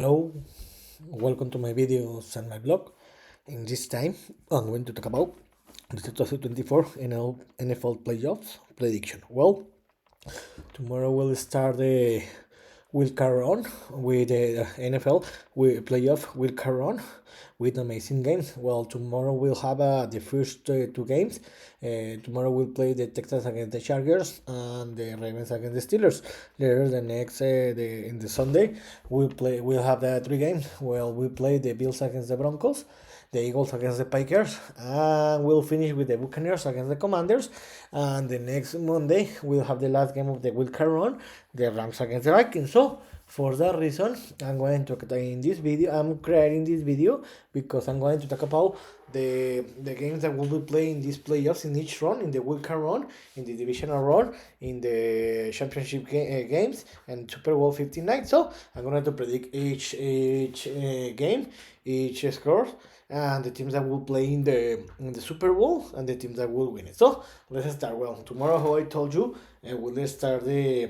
Hello, welcome to my videos and my blog. In this time, I'm going to talk about the 2024 NFL playoffs prediction. Well, tomorrow we'll start the Wildcard Round with the NFL playoff Wildcard Round with amazing games. Well, tomorrow we'll have the first two games. Tomorrow we'll play the Texans against the Chargers and the Ravens against the Steelers. Later, the next in the Sunday, we'll have the three games. Well, we play the Bills against the Broncos, the Eagles against the Packers, and we'll finish with the Buccaneers against the Commanders. And the next Monday, we'll have the last game of the Wild Card Run, the Rams against the Vikings. So, for that reason, I'm creating this video because I'm going to talk about the games that will be played in these playoffs in each run, in the Wild Card Run, in the Divisional Round, in the Championship games, and Super Bowl 59. So, I'm going to predict each game, each score, and the teams that will play in the Super Bowl and the teams that will win it. So let's start. Well, tomorrow, how I told you, we'll start the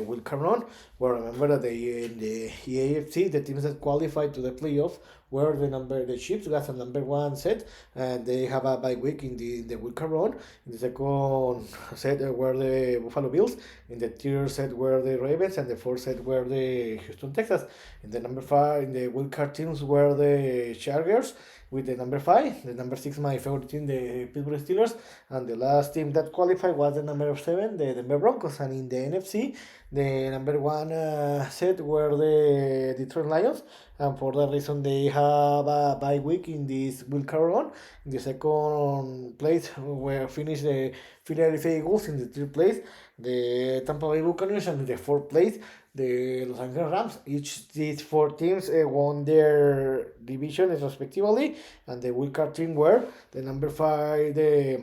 Wild Card Round. Well, remember that in the AFC, the teams that qualified to the playoff were the Chiefs got a number one set, and they have a bye week in the Wild Card Round. In the second set were the Buffalo Bills. In the third set were the Ravens, and the fourth set were the Houston Texans. In the number five, in the wild card teams were the Chargers with the number 5, the number 6, my favorite team, the Pittsburgh Steelers, and the last team that qualified was the number 7, the Denver Broncos. And in the NFC, the number 1 set were the Detroit Lions, and for that reason they have a bye week in this wild card run. In the second place, where finished the Philadelphia Eagles. In the third place, the Tampa Bay Buccaneers, and in the fourth place, the Los Angeles Rams. These four teams won their divisions respectively, and the wildcard team were the number 5, the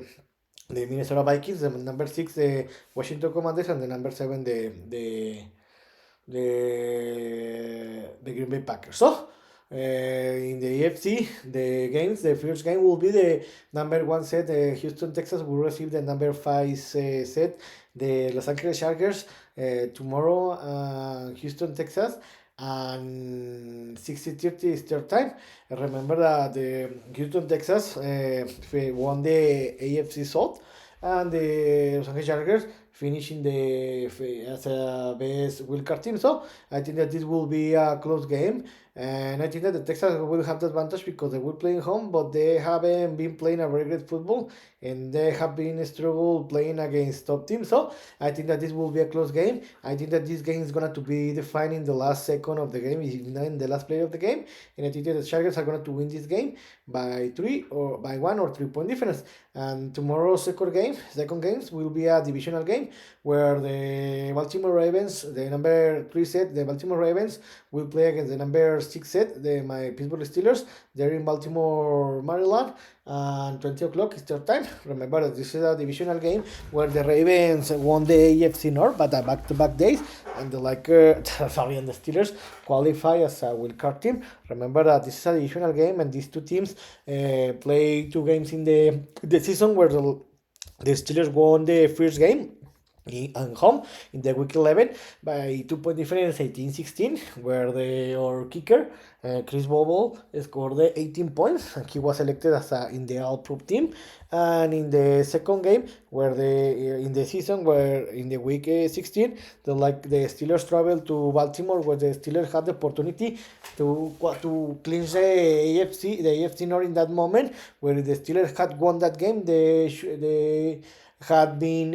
Minnesota Vikings, the number 6, the Washington Commanders, and the number 7, the Green Bay Packers. So, in the AFC, the first game will be the number 1 set. The Houston Texans will receive the number 5 set, the Los Angeles Chargers, tomorrow, Houston, Texas, and 60:30 is their time. Remember that the Houston, Texas won the AFC South, and the Los Angeles Chargers finishing as a best wildcard team. So I think that this will be a close game, and I think that the Texans will have the advantage because they will play home, but they haven't been playing a very great football, and they have been struggle playing against top teams. So I think that this will be a close game. I think that this game is going to be defined in the last second of the game, if not in the last play of the game, and I think that the Chargers are going to win this game by 3 or by 1 or 3 point difference. And tomorrow's second games will be a divisional game where the Baltimore Ravens, the number 3 set, the Baltimore Ravens will play against the number 6 set, my Pittsburgh Steelers. They're in Baltimore, Maryland, and 20 o'clock is their time. Remember that this is a divisional game where the Ravens won the AFC North, but back-to-back days, and the and the Steelers qualify as a wild card team. Remember that this is a divisional game, and these two teams play 2 games in the season where the Steelers won the first game and home in the week 11 by 2 point difference, 18-16, where our kicker Chris Bobo scored 18 points, and he was selected as in the all-pro team. And in the second game, where in the season, where in the week 16, the Steelers traveled to Baltimore, where the Steelers had the opportunity to clinch the AFC North in that moment, where the Steelers had won that game. They had been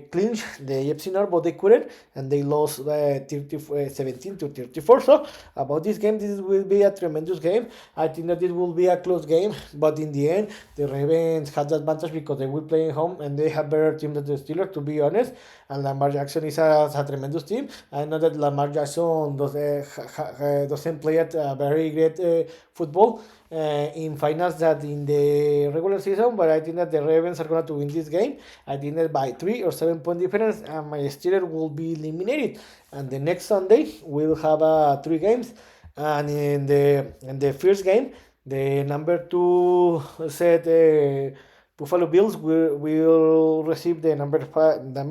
clinched the AFC North, but they couldn't, and they lost 17-34. So about this game, this will be a tremendous game. I think that it will be a close game, but in the end, the Ravens had the advantage because they will play at home, and they have better team than the Steelers, to be honest. And Lamar Jackson is a tremendous team. I know that Lamar Jackson doesn't play at a very great football in finals that in the regular season, but I think that the Ravens are going to win this game. I think that by 3 or 7 point difference, and my Steelers will be eliminated. And the next Sunday we'll have 3 games, and in the first game, the number 2 set Buffalo Bills will receive the number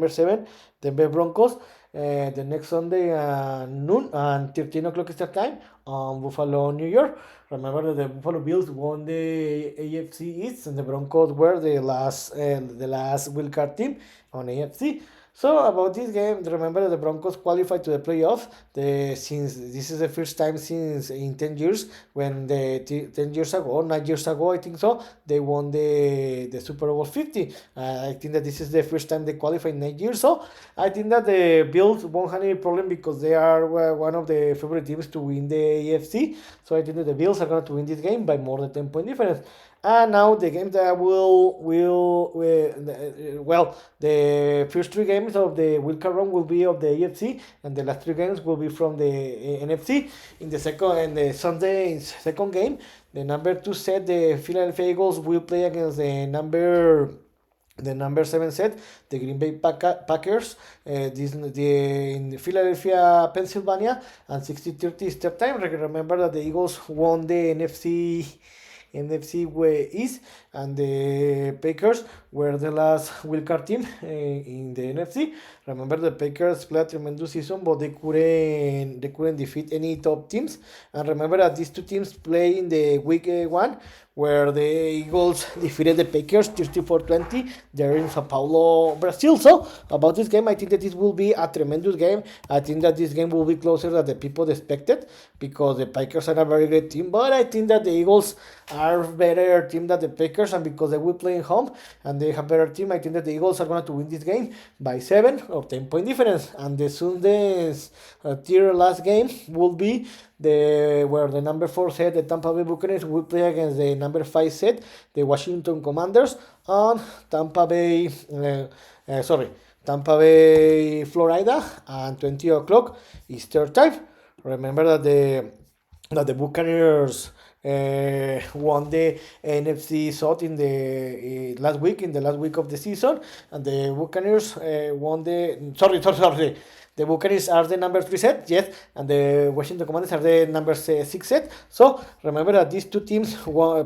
7, the Denver Broncos. the next Sunday noon and 13 o'clock Eastern time on Buffalo, New York. Remember that the Buffalo Bills won the AFC East, and the Broncos were the last wildcard team on AFC. So about this game, remember that the Broncos qualified to the playoffs. Since this is the first time since in 10 years, when 10 years ago, 9 years ago, I think so, they won the Super Bowl 50. I think that this is the first time they qualified in 9 years. So I think that the Bills won't have any problem because they are one of the favorite teams to win the AFC. So I think that the Bills are going to win this game by more than 10 point difference. And now the game that the first three games of the Wildcard Round will be of the AFC, and the last three games will be from the NFC. In the Sunday second game, the number 2 set, the Philadelphia Eagles, will play against the number 7 set, the Green Bay Packers, in Philadelphia, Pennsylvania, and 60:30 Eastern time. Remember that the Eagles won the NFC East, and the Packers were the last wildcard team in the NFC. Remember, the Packers played a tremendous season, but they couldn't defeat any top teams. And remember that these two teams play in the week 1, where the Eagles defeated the Packers 34-20. They're in Sao Paulo, Brazil. So about this game, I think that this will be a tremendous game. I think that this game will be closer than the people expected, because the Packers are a very great team. But I think that the Eagles are better team than the Packers, and because they will play in home and they have better team, I think that the Eagles are going to win this game by 7 or 10 point difference. And the Sunday's tier last game will be where the number 4 set, the Tampa Bay Buccaneers, will play against the number 5 set, the Washington Commanders, on Tampa Bay, Florida, and 20 o'clock Eastern time. Remember that the Buccaneers won the NFC South in the last week of the season, and the Buccaneers won the the Buccaneers are the number 3 set, yes, and the Washington Commanders are the number 6 set. So remember that these two teams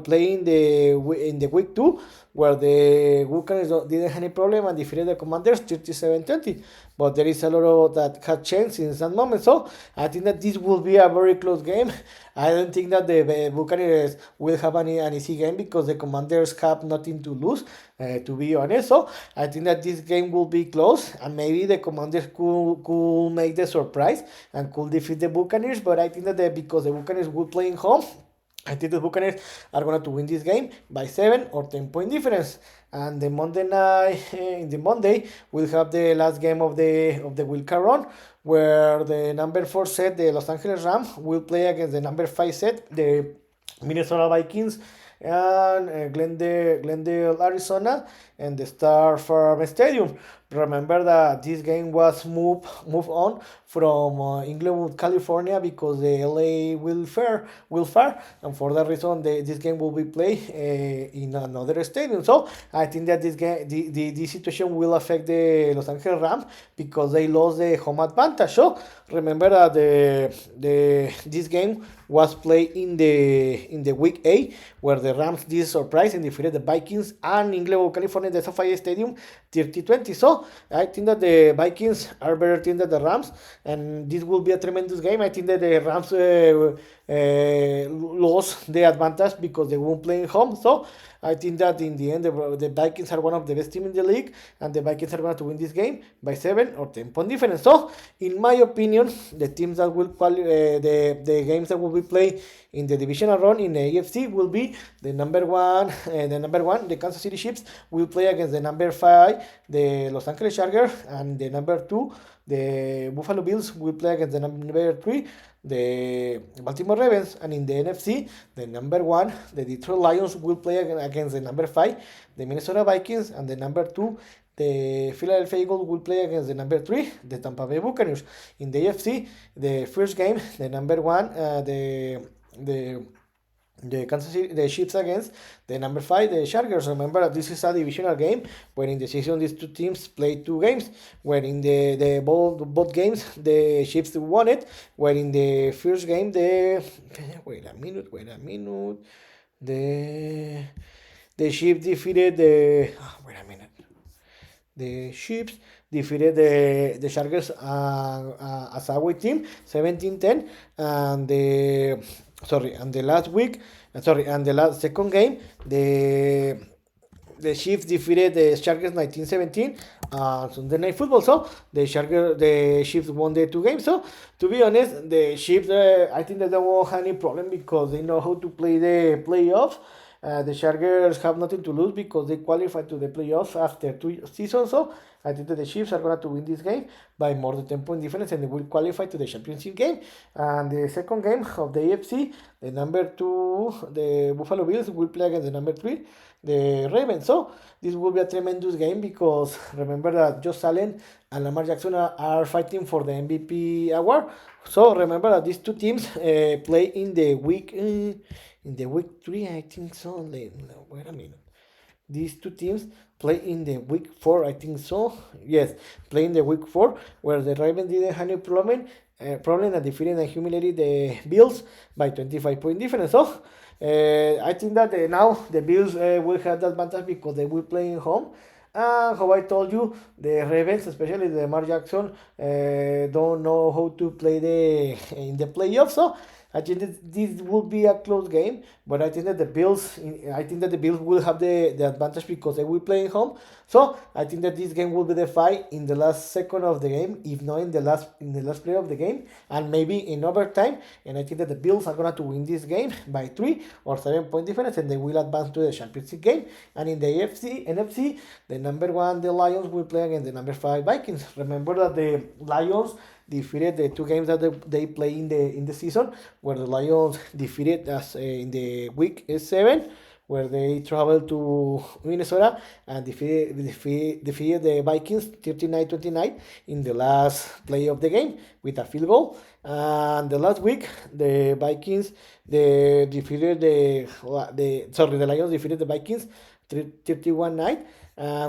play in the week 2, where the Buccaneers didn't have any problem and defeated the Commanders 37-20. But there is a lot that has changed since that moment. So I think that this will be a very close game. I don't think that the Buccaneers will have an easy game, because the Commanders have nothing to lose, to be honest. So I think that this game will be close, and maybe the Commanders could make the surprise and could defeat the Buccaneers. But I think that because the Buccaneers will play in home, I think the Buccaneers are going to win this game by 7 or 10 point difference. And the Monday night, in the Monday, we'll have the last game of the Wildcard Round, where the number 4 set, the Los Angeles Rams, will play against the number 5 set, the Minnesota Vikings, and Glendale, Arizona, and the Star Farm Stadium. Remember that this game was moved on from Inglewood, California, because the LA will fare, and for that reason, this game will be played in another stadium. So I think that this game, the situation will affect the Los Angeles Rams, because they lost the home advantage. So remember that this game was played in the week 8, where the Rams did surprise and defeated the Vikings and Inglewood, California, the SoFi Stadium 30-20. So I think that the Vikings are better team than the Rams, and this will be a tremendous game. I think that the Rams lost the advantage because they won't play at home. So I think that in the end, the Vikings are one of the best teams in the league, and the Vikings are going to win this game by 7 or 10 point difference. So, in my opinion, the teams that will the games that will be played in the Divisional Round in the AFC will be the number 1, the Kansas City Chiefs will play against the number 5, the Los Angeles Chargers, and the number 2, the Buffalo Bills, will play against the number 3, the Baltimore Ravens. And in the NFC, the number 1, the Detroit Lions, will play against the number 5, the Minnesota Vikings, and the number 2, the Philadelphia Eagles, will play against the number 3, the Tampa Bay Buccaneers. In the AFC, the first game, the number 1, the Kansas City, the Chiefs against the number 5, the Chargers. Remember that this is a divisional game, where in the season these two teams played 2 games, where in the both games the Chiefs won it, where in the first game wait a minute, the Chiefs defeated the Chiefs defeated the Chargers as a away team 17-10, and the last week, and the last second game, the Chiefs defeated the Chargers 19-17 on Sunday Night Football. So the Chiefs won the two games. So to be honest, the Chiefs, I think that they won't have any problem because they know how to play the playoffs. The Chargers have nothing to lose because they qualified to the playoffs after 2 seasons. So I think that the Chiefs are going to win this game by more than 10 point difference, and they will qualify to the championship game. And the second game of the AFC, the number 2, the Buffalo Bills, will play against the number 3, the Ravens. So this will be a tremendous game because remember that Josh Allen and Lamar Jackson are fighting for the MVP award. So remember that these two teams play in the week 3, I think so. Wait a minute. These two teams play in the week 4, I think so. Yes, play in the week 4, where the Ravens didn't have any problem at defeating and humiliating the Bills by 25 point difference. So I think that now the Bills will have that advantage because they will play in home. And how I told you, the Ravens, especially the Lamar Jackson, don't know how to play in the playoffs. So I think that this will be a close game, but I think that the Bills will have the advantage because they will play in home. So I think that this game will be the fight in the last second of the game, if not in the last play of the game, and maybe in overtime. And I think that the Bills are going to win this game by 3 or 7 point difference, and they will advance to the championship game. And in the NFC, the number 1, the Lions, will play against the number 5 Vikings. Remember that the Lions defeated the 2 games that they play in the season, where the Lions defeated us in the week 7, where they traveled to Minnesota and defeated the Vikings 39-29 in the last play of the game with a field goal. And the last week, the Lions defeated the Vikings 31-9.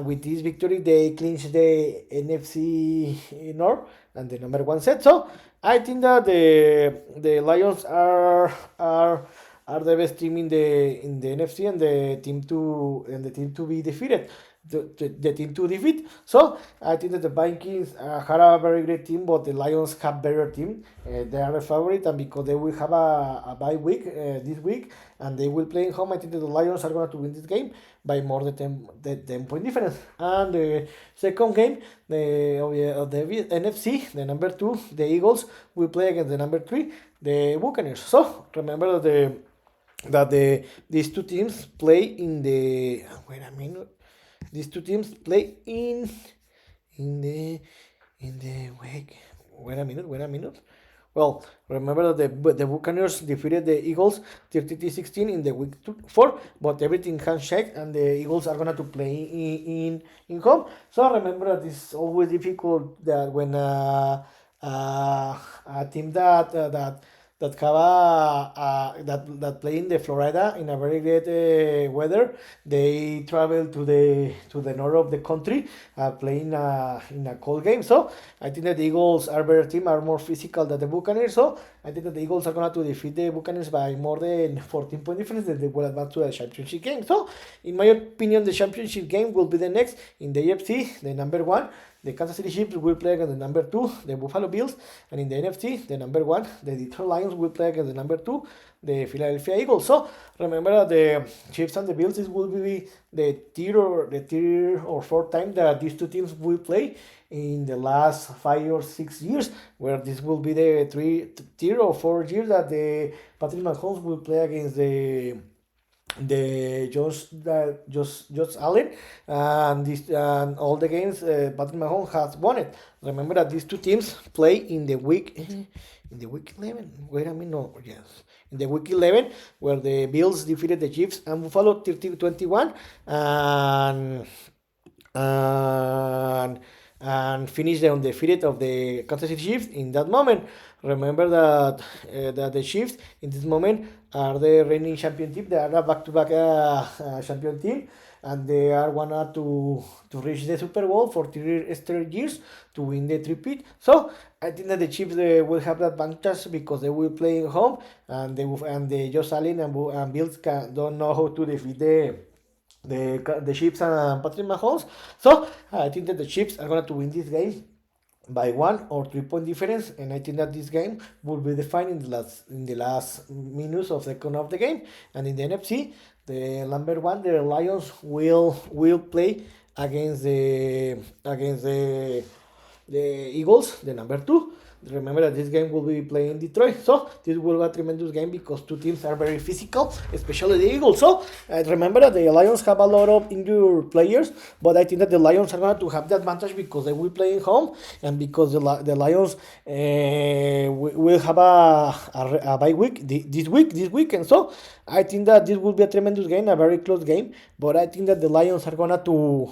With this victory, they clinched the NFC North and the number 1 set. So I think that the Lions are the best team in the NFC, and the team to be defeated. The team to defeat. So I think that the Vikings had a very great team, but the Lions have better team. They are a favorite, and because they will have a bye week this week, and they will play in home, I think that the Lions are going to win this game by more than 10 point difference. And the second game of the NFC, the number 2, the Eagles, will play against the number 3, the Buccaneers. So remember that these two teams play in the These two teams play in the week. Wait a minute. Well, remember that the Buccaneers defeated the Eagles 33-16 in the week 4, but everything can shake, and the Eagles are gonna to play in home. So remember that it's always difficult that when a team that play in the Florida in a very great weather, they travel to the north of the country, playing in a cold game. So I think that the Eagles are better team, are more physical than the Buccaneers. So I think that the Eagles are going to defeat the Buccaneers by more than 14 point difference, that they will advance to the championship game. So in my opinion, the championship game will be the next in the AFC. The number 1, the Kansas City Chiefs, will play against the number 2, the Buffalo Bills. And in the NFC, the number 1, the Detroit Lions, will play against the number 2, the Philadelphia Eagles. So remember that the Chiefs and the Bills, this will be the third or fourth time that these two teams will play in the last 5 or 6 years, where this will be the third or fourth year that the Patrick Mahomes will play against the Josh Allen, and all the games Patrick Mahomes has won it. Remember that these two teams play in the week 11. In the week 11, where the Bills defeated the Chiefs and Buffalo 30-21, and finished undefeated of the Kansas City Chiefs in that moment. Remember that the Chiefs in this moment are the reigning champion team. They are a back-to-back champion team, and they are wanted to reach the Super Bowl for 3 straight years to win the three-peat. So I think that the Chiefs will have that advantage because they will play at home, and the Josh Allen and Bills don't know how to defeat the Chiefs and Patrick Mahomes. So I think that the Chiefs are going to win this game by 1 or 3 point difference, and I think that this game will be defined in the last minutes of second of the game. And in the NFC, the number one, the Lions will play against the Eagles, the number two. Remember that this game will be playing in Detroit, so this will be a tremendous game because two teams are very physical, especially the Eagles. So remember that the Lions have a lot of injured players, but I think that the Lions are going to have the advantage because they will play in home, and because the Lions will have a bye week this weekend. So I think that this will be a tremendous game, a very close game. But I think that the Lions are gonna to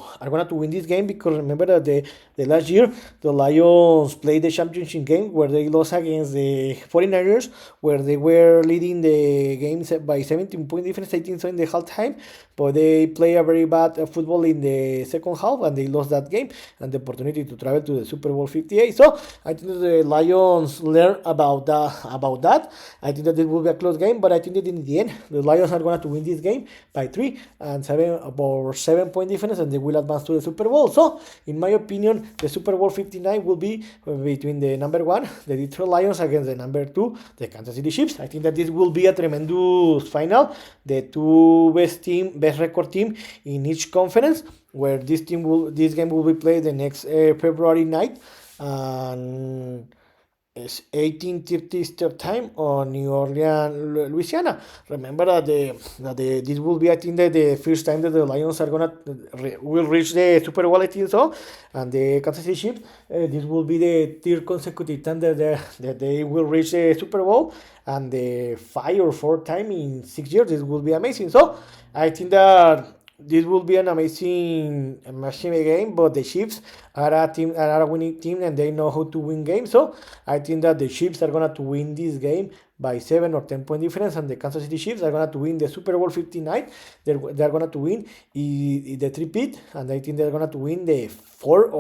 win this game because remember that the last year the Lions played the championship game where they lost against the 49ers, where they were leading the game by 17 point difference, I think so, in the halftime. But they play a very bad football in the second half and they lost that game and the opportunity to travel to the Super Bowl 58. So I think that the Lions learn about that. I think that it will be a close game, but I think that in the end the Lions are going to win this game by 7 point difference, and they will advance to the Super Bowl. So in my opinion, the Super Bowl 59 will be between the number one, the Detroit Lions, against the number two, the Kansas City Chiefs. I think that this will be a tremendous final. The two best record team in each conference, where this game will be played the next February night, and it's 18:30 Eastern time on New Orleans, Louisiana. Remember that this will be, I think, that the first time that the Lions are will reach the Super Bowl, I think so, and the Kansas City Chiefs. This will be the third consecutive time that they will reach the Super Bowl, and the 5 or 4 time in 6 years. This will be amazing. So I think that this will be an amazing game, but the Chiefs are a winning team, and they know how to win games. So I think that the Chiefs are gonna to win this game by 7 or 10 point difference, and the Kansas City Chiefs are gonna to win the Super Bowl 59. They're gonna to win the three-peat, and I think they're gonna to win the fourth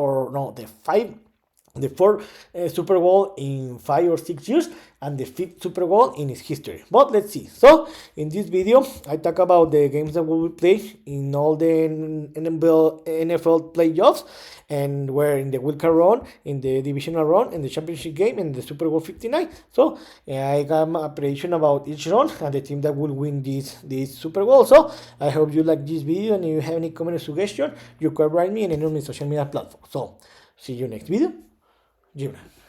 Super Bowl in 5 or 6 years, and the fifth Super Bowl in its history. But let's see. So in this video, I talk about the games that will be played in all the NFL playoffs, and we're in the Wildcard Round, in the Divisional Round, in the Championship game, and the Super Bowl 59. So I got a prediction about each round and the team that will win this Super Bowl. So I hope you like this video, and if you have any comment or suggestion, you can write me in any of my social media platforms. So see you next video. Gibran.